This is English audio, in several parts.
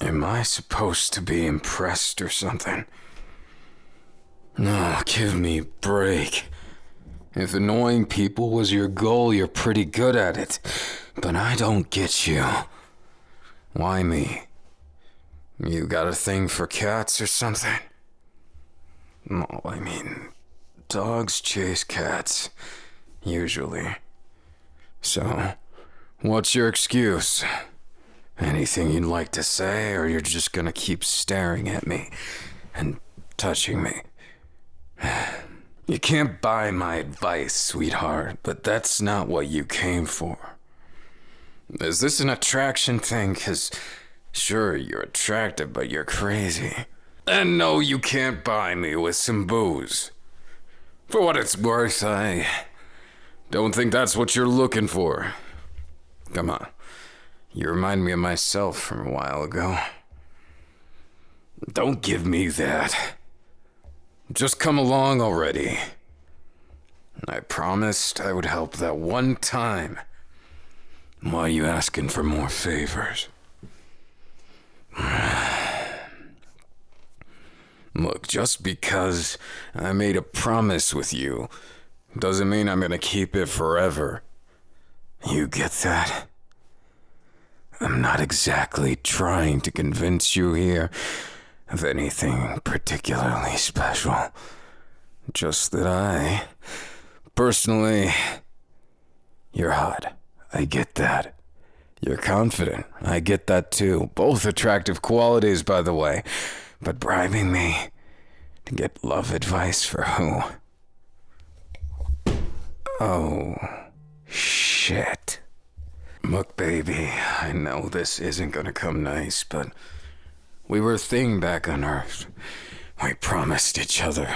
Am I supposed to be impressed or something? No, give me a break. If annoying people was your goal, you're pretty good at it. But I don't get you. Why me? You got a thing for cats or something? No, I mean, dogs chase cats, usually. So, what's your excuse? Anything you'd like to say, or you're just gonna keep staring at me and touching me? You can't buy my advice, sweetheart, but that's not what you came for. Is this an attraction thing? 'Cause sure, you're attractive, but you're crazy. And no, you can't buy me with some booze. For what it's worth, I don't think that's what you're looking for. Come on. You remind me of myself from a while ago. Don't give me that. Just come along already. I promised I would help that one time. Why are you asking for more favors? Look, just because I made a promise with you doesn't mean I'm gonna keep it forever. You get that? I'm not exactly trying to convince you here of anything particularly special. Just that personally, you're hot. I get that. You're confident. I get that too. Both attractive qualities, by the way. But bribing me to get love advice for who? Oh, shit. Look, baby, I know this isn't gonna come nice, but we were a thing back on Earth. We promised each other.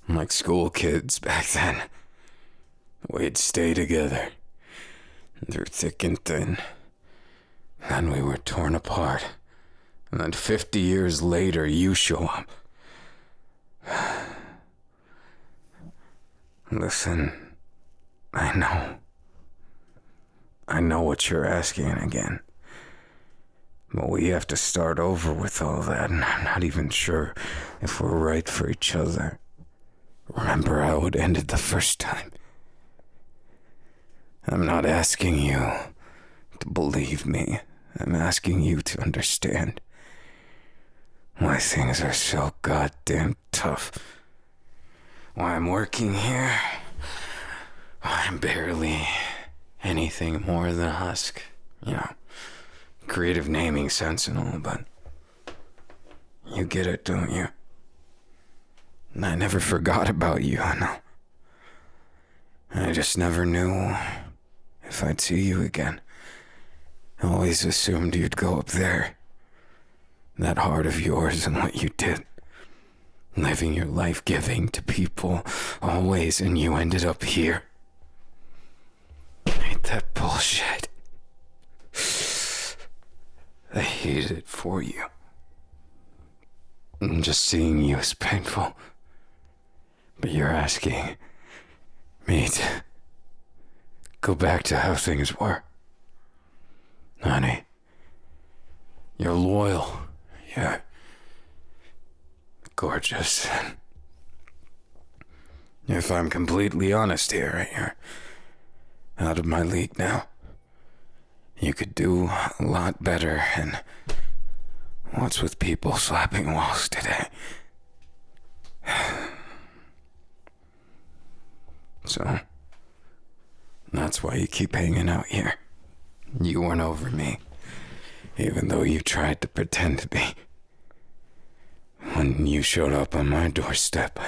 Like school kids back then. We'd stay together. Through thick and thin. Then we were torn apart. And then 50 years later, you show up. Listen, I know what you're asking again. But we have to start over with all that, and I'm not even sure if we're right for each other. Remember how it ended the first time? I'm not asking you to believe me. I'm asking you to understand why things are so goddamn tough. Why I'm working here. Why I'm barely anything more than a husk. You know, creative naming sense and all, but you get it, don't you? And I never forgot about you, no. I just never knew if I'd see you again. I always assumed you'd go up there. That heart of yours and what you did. Living your life giving to people, always, and you ended up here. Ain't that bullshit? I hate it for you. And just seeing you is painful. But you're asking me to go back to how things were. Honey, you're loyal. You're gorgeous. If I'm completely honest here, you're out of my league now. You could do a lot better, and what's with people slapping walls today? So, that's why you keep hanging out here. You weren't over me, even though you tried to pretend to be. When you showed up on my doorstep,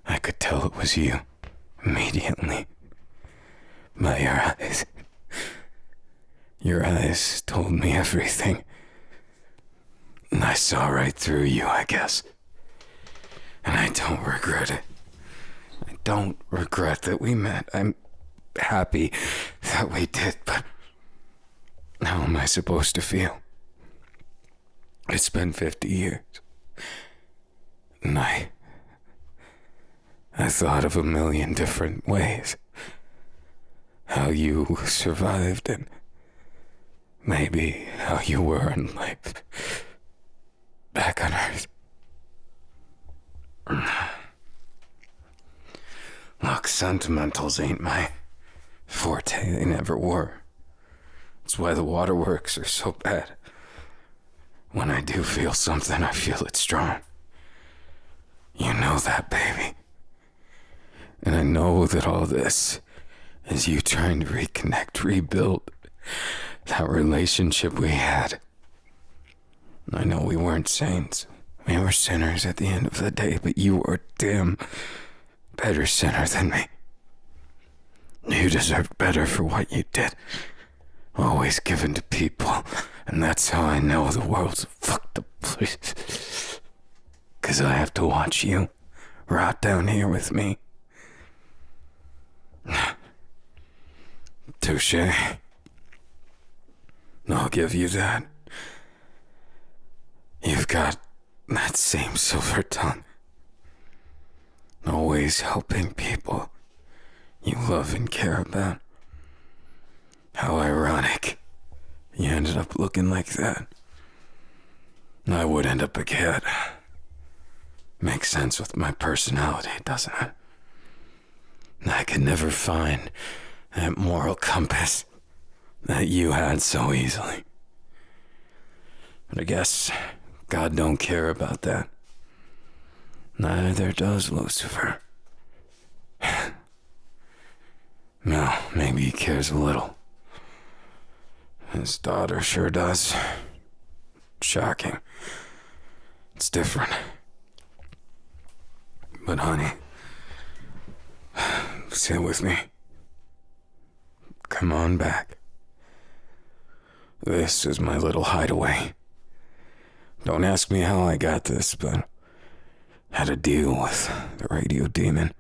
I could tell it was you, immediately. By your eyes. Your eyes told me everything. And I saw right through you, I guess. And I don't regret it. I don't regret that we met. I'm happy that we did, but how am I supposed to feel? It's been 50 years. And I thought of a million different ways how you survived and Maybe how you were in life. Back on Earth. Look, sentimentals ain't my forte. They never were. That's why the waterworks are so bad. When I do feel something, I feel it strong. You know that, baby. And I know that all this is you trying to reconnect, rebuild that relationship we had. I know we weren't saints. We were sinners at the end of the day, but you were a damn better sinner than me. You deserved better for what you did. Always given to people, and that's how I know the world's a fucked up place. 'Cause I have to watch you rot down here with me. Touché. I'll give you that. You've got that same silver tongue. Always helping people you love and care about. How ironic. You ended up looking like that. I would end up a cat. Makes sense with my personality, doesn't it? I could never find that moral compass that you had so easily. But I guess God don't care about that. Neither does Lucifer. No, maybe he cares a little. His daughter sure does. Shocking. It's different. But honey, sit with me. Come on back. This is my little hideaway. Don't ask me how I got this, but I had a deal with the radio demon.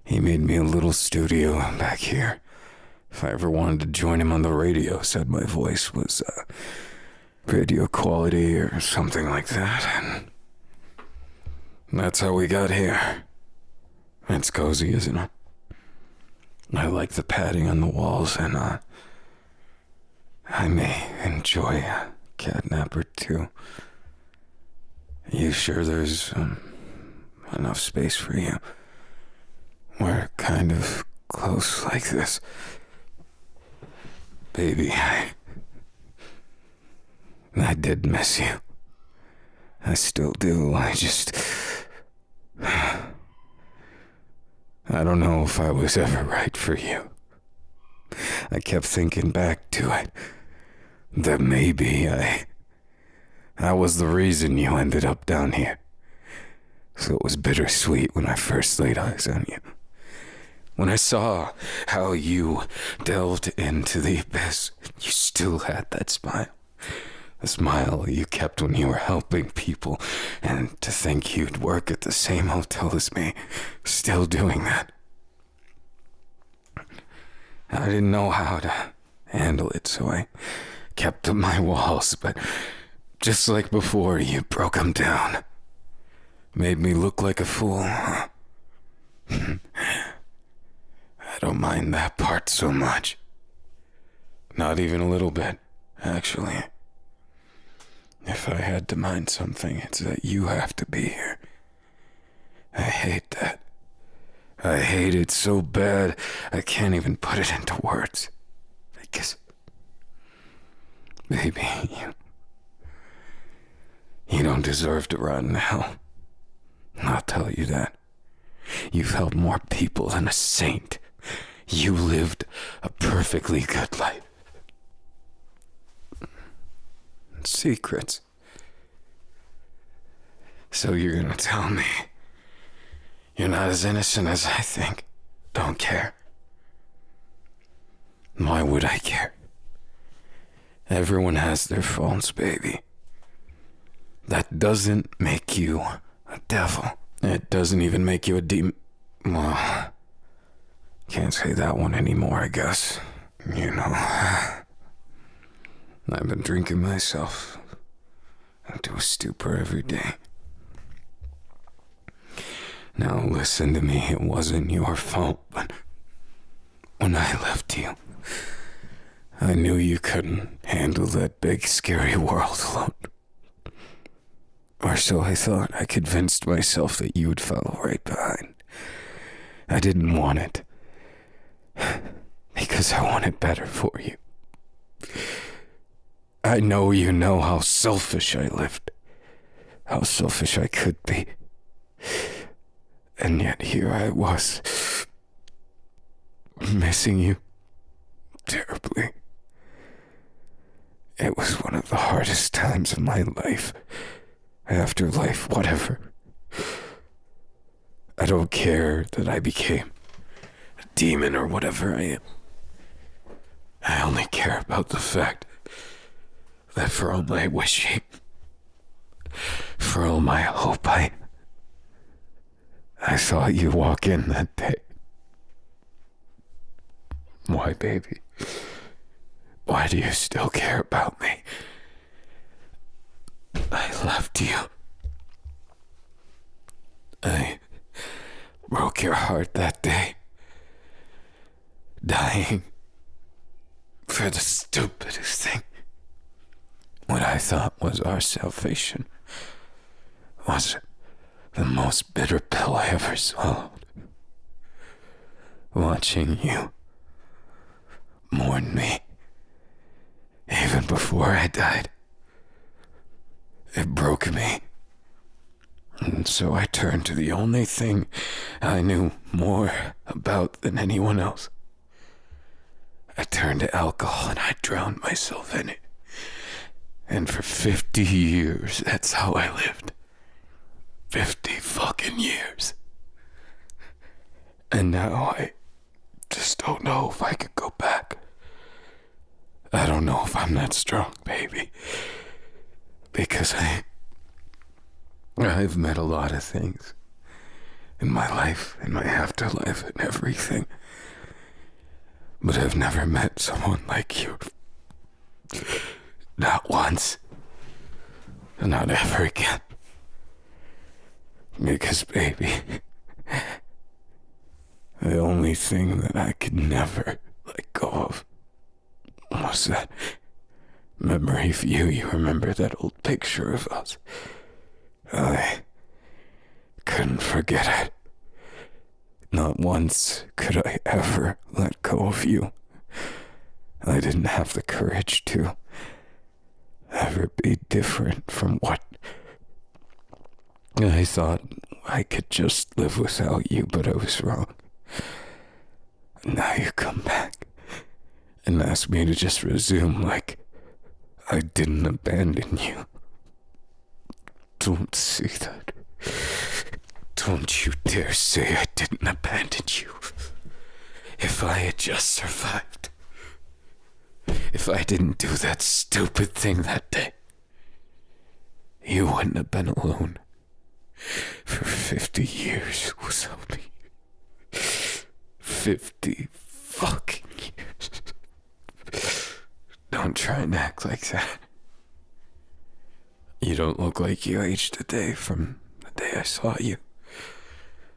He made me a little studio back here. If I ever wanted to join him on the radio, said my voice was radio quality or something like that. And that's how we got here. It's cozy, isn't it? I like the padding on the walls, and I may enjoy a catnap or two. You sure there's enough space for you? We're kind of close like this. Baby, I did miss you. I still do. I don't know if I was ever right for you. I kept thinking back to it. That maybe I was the reason you ended up down here. So it was bittersweet when I first laid eyes on you. When I saw how you delved into the abyss, you still had that smile. The smile you kept when you were helping people, and to think you'd work at the same hotel as me, still doing that. I didn't know how to handle it, so I kept up my walls, but just like before, you broke them down. Made me look like a fool, huh? I don't mind that part so much. Not even a little bit, actually. If I had to mind something, it's that you have to be here. I hate that. I hate it so bad, I can't even put it into words. Because, baby, you don't deserve to rot in hell. I'll tell you that. You've helped more people than a saint. You lived a perfectly good life. Secrets. So you're gonna tell me you're not as innocent as I think? Don't care. Why would I care? Everyone has their faults, baby. That doesn't make you a devil. It doesn't even make you a demon. Well, can't say that one anymore, I guess. You know, I've been drinking myself into a stupor every day. Now listen to me, it wasn't your fault, but when I left you, I knew you couldn't handle that big, scary world alone. Or so I thought. I convinced myself that you would follow right behind. I didn't want it. Because I wanted better for you. I know you know how selfish I lived. How selfish I could be. And yet here I was. Missing you. Terribly. It was one of the hardest times of my life. Afterlife, whatever. I don't care that I became a demon or whatever I am. I only care about the fact that for all my wishing, for all my hope, I saw you walk in that day. Why, baby? Why do you still care about me? I left you. I broke your heart that day. Dying for the stupidest thing. What I thought was our salvation was the most bitter pill I ever swallowed. Watching you mourn me, even before I died, it broke me. And so I turned to the only thing I knew more about than anyone else. I turned to alcohol and I drowned myself in it. And for 50 years, that's how I lived. 50 fucking years. And now I just don't know if I could go back. I don't know if I'm that strong, baby. Because I've met a lot of things in my life, in my afterlife, and everything. But I've never met someone like you. Not once. And not ever again. Because, baby, the only thing that I could never let go of was that memory of you. You remember that old picture of us? I couldn't forget it. Not once could I ever let go of you. I didn't have the courage to ever be different from what I thought. I could just live without you, but I was wrong. Now you come back and ask me to just resume like I didn't abandon you. Don't say that. Don't you dare say I didn't abandon you. If I had just survived, if I didn't do that stupid thing that day, you wouldn't have been alone for 50 years without me. 50 fucking years. Don't try and act like that. You don't look like you aged a day from the day I saw you.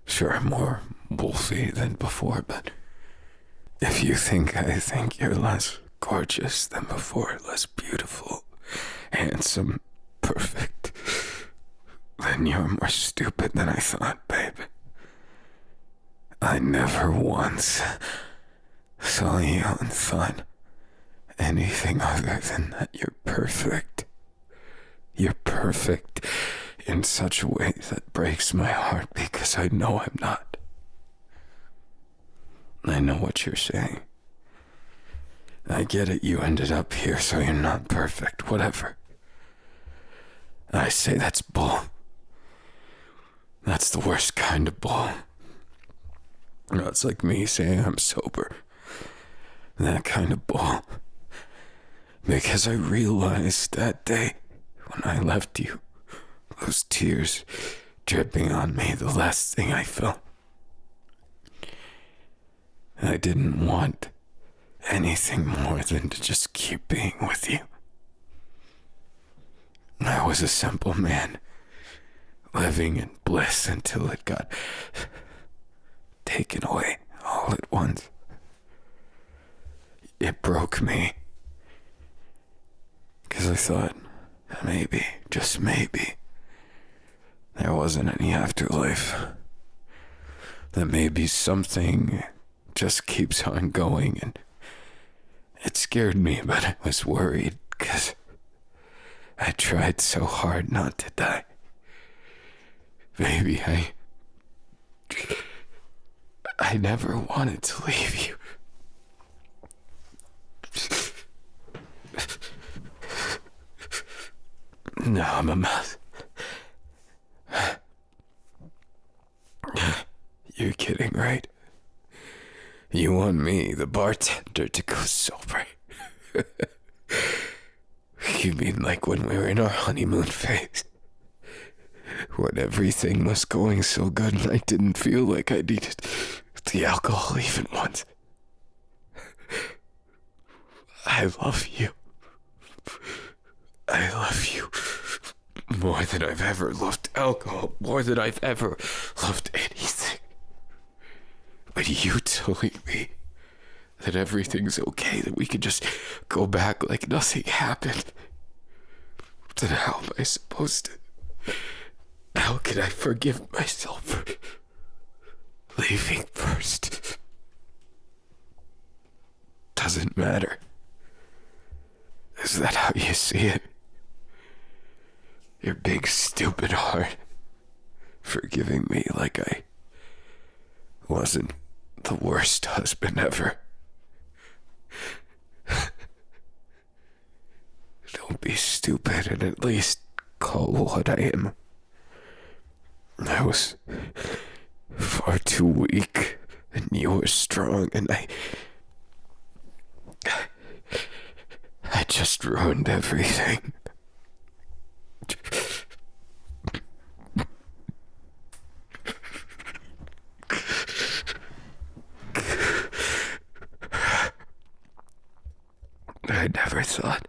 Sure, I'm more wolfy than before, but if you think I think you're less gorgeous than before, less beautiful, handsome, perfect, then you're more stupid than I thought, babe. I never once saw you and thought anything other than that you're perfect. You're perfect in such a way that breaks my heart because I know I'm not. I know what you're saying. I get it, you ended up here, so you're not perfect, whatever. I say that's bull. That's the worst kind of bull. That's like me saying I'm sober. That kind of bull. Because I realized that day when I left you, those tears dripping on me, the last thing I felt. I didn't want anything more than to just keep being with you. I was a simple man, living in bliss until it got taken away all at once. It broke me. 'Cause I thought maybe, just maybe, there wasn't any afterlife. That maybe something just keeps on going, and it scared me, but I was worried because I tried so hard not to die. Baby, I never wanted to leave you. No, I'm a mess. You're kidding, right? You want me, the bartender, to go sober? You mean like when we were in our honeymoon phase? When everything was going so good and I didn't feel like I needed the alcohol even once. I love you. I love you more than I've ever loved alcohol, more than I've ever loved anything. But you telling me that everything's okay, that we can just go back like nothing happened, then how am I supposed to? How can I forgive myself for leaving first? Doesn't matter. Is that how you see it? Your big stupid heart forgiving me like I wasn't the worst husband ever. Don't be stupid and at least call what I am. I was far too weak and you were strong, and I just ruined everything. I never thought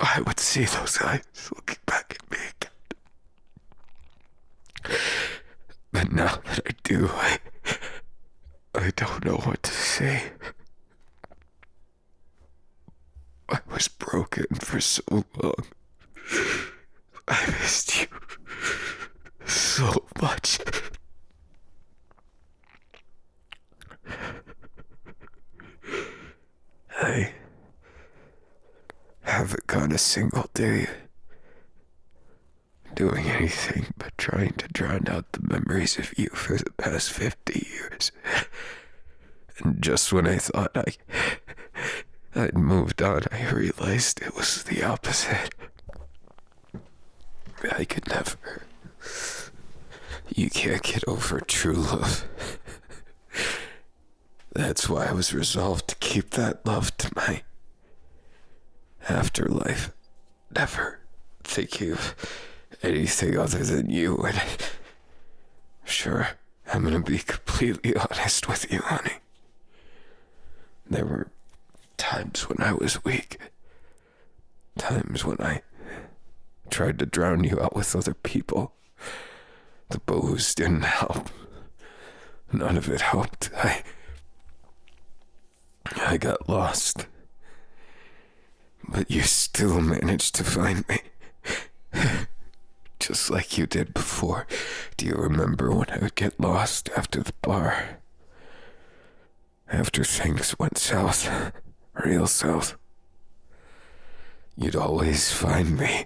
I would see those eyes looking back at me again. But now that I do, I don't know what to say. I was broken for so long. I missed you so much. I haven't gone a single day doing anything but trying to drown out the memories of you for the past 50 years. And just when I thought I'd moved on, I realized it was the opposite. I could never. You can't get over true love. That's why I was resolved to keep that love to my afterlife. Never thinking of anything other than you. And sure, I'm gonna be completely honest with you, honey. There were times when I was weak. Times when I tried to drown you out with other people. The booze didn't help. None of it helped. I got lost. But you still managed to find me. Just like you did before. Do you remember when I would get lost after the bar? After things went south. Real south. You'd always find me.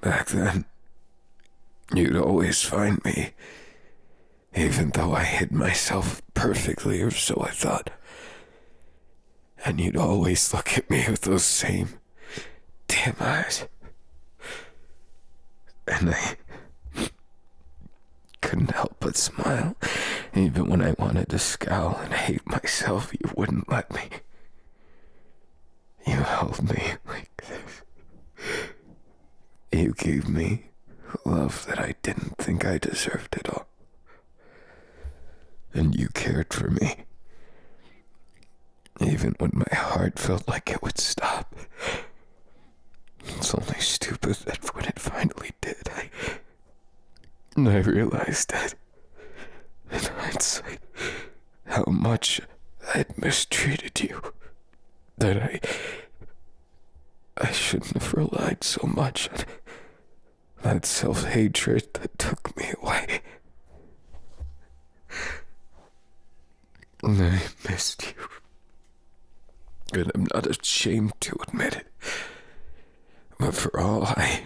Back then. You'd always find me. Even though I hid myself perfectly, or so I thought. And you'd always look at me with those same damn eyes. And I couldn't help but smile. Even when I wanted to scowl and hate myself, you wouldn't let me. You held me like this. You gave me love that I didn't think I deserved at all. And you cared for me. Even when my heart felt like it would stop. It's only stupid that when it finally did, I realized that, in hindsight, how much I'd mistreated you. That I shouldn't have relied so much on that self-hatred that took me away. And I missed you. And I'm not ashamed to admit it. But for all I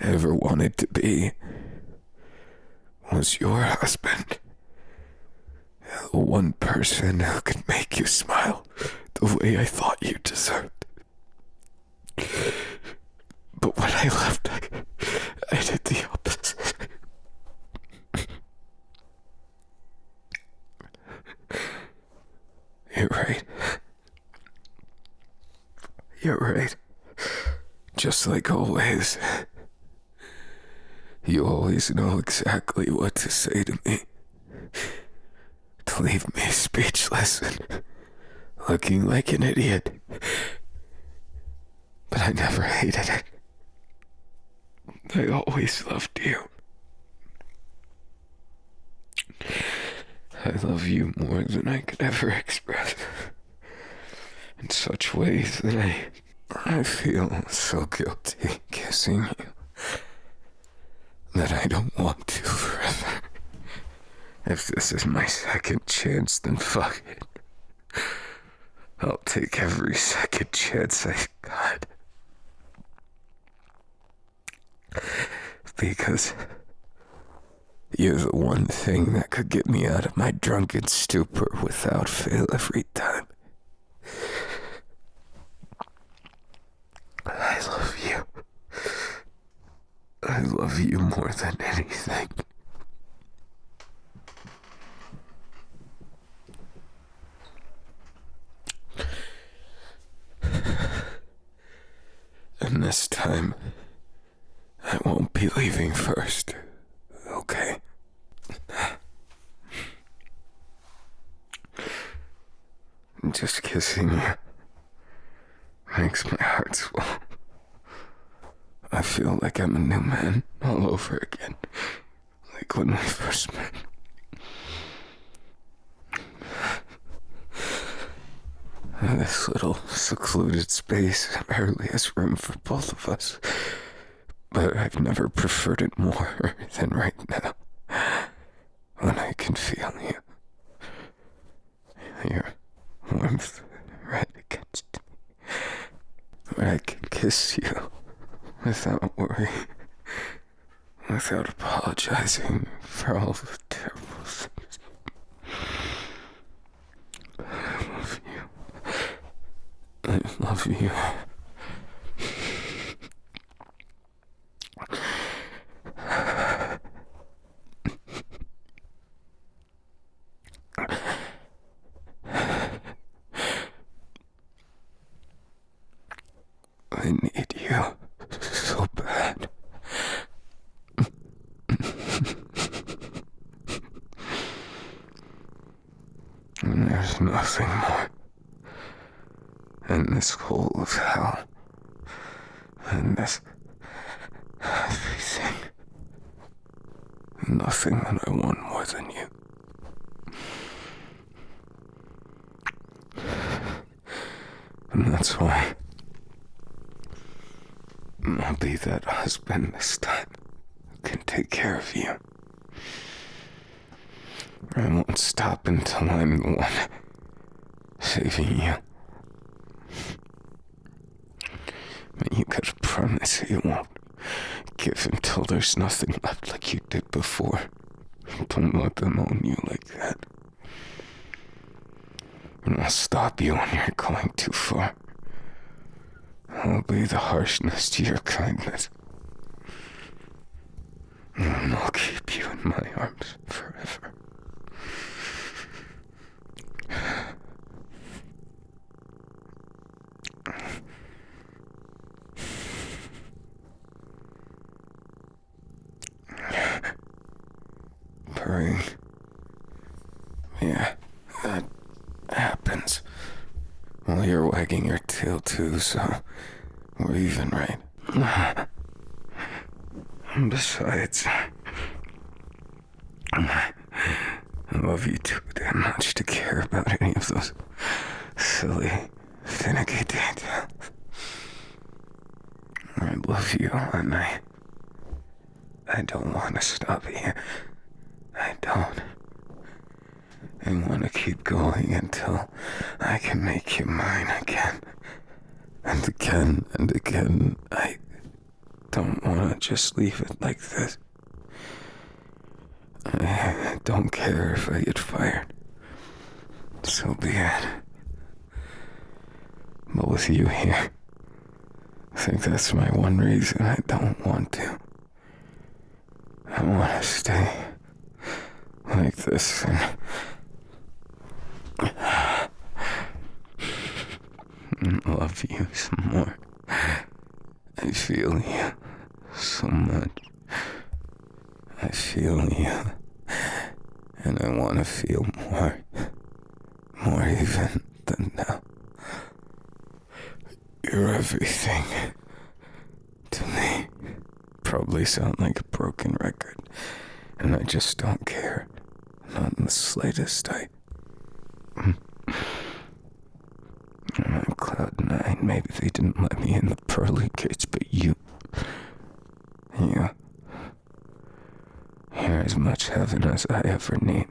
ever wanted to be was your husband. The one person who could make you smile the way I thought you deserved. But when I left, I did the opposite. You're right. You're right. Just like always. You always know exactly what to say to me. To leave me speechless and looking like an idiot. But I never hated it. I always loved you. I love you more than I could ever express. In such ways that I feel so guilty kissing you that I don't want to forever. If this is my second chance, then fuck it. I'll take every second chance I got. Because you're the one thing that could get me out of my drunken stupor without fail every time. I love you. I love you more than anything. And this time, I won't be leaving first, okay? Just kissing you makes my heart swell. I feel like I'm a new man all over again, like when we first met. This little secluded space barely has room for both of us, but I've never preferred it more than right now, when I can feel you. Your warmth right against me, where I can kiss you without worry, without apologizing for all the terrible things. I love you. I love you. I need you so bad. And there's nothing more in this hole of hell, and this everything. Nothing that I want more than you. And that's why I'll be that husband this time who can take care of you. I won't stop until I'm the one saving you. But you gotta promise you won't give until there's nothing left like you did before. Don't let them own you like that. And I'll stop you when you're going too far. I'll be the harshness to your kindness. And I'll keep you in my arms forever. Purring. Yeah, that happens. Well, you're wagging your tail too, so we're even, right? Besides, I love you too damn much to care about any of those silly, finicky details. love you, and I don't want to stop here. I don't. I want to keep going until I can make you mine again. And again and again. I don't want to just leave it like this. I don't care if I get fired. So be it. But with you here, I think that's my one reason I don't want to. I want to stay like this and love you some more. I feel you so much. I feel you. And I want to feel more. More even than now. You're everything to me. Probably sound like a broken record, and I just don't care. Not in the slightest. I'm on cloud 9. Maybe they didn't let me in the pearly gates, but you're as much heaven as I ever need.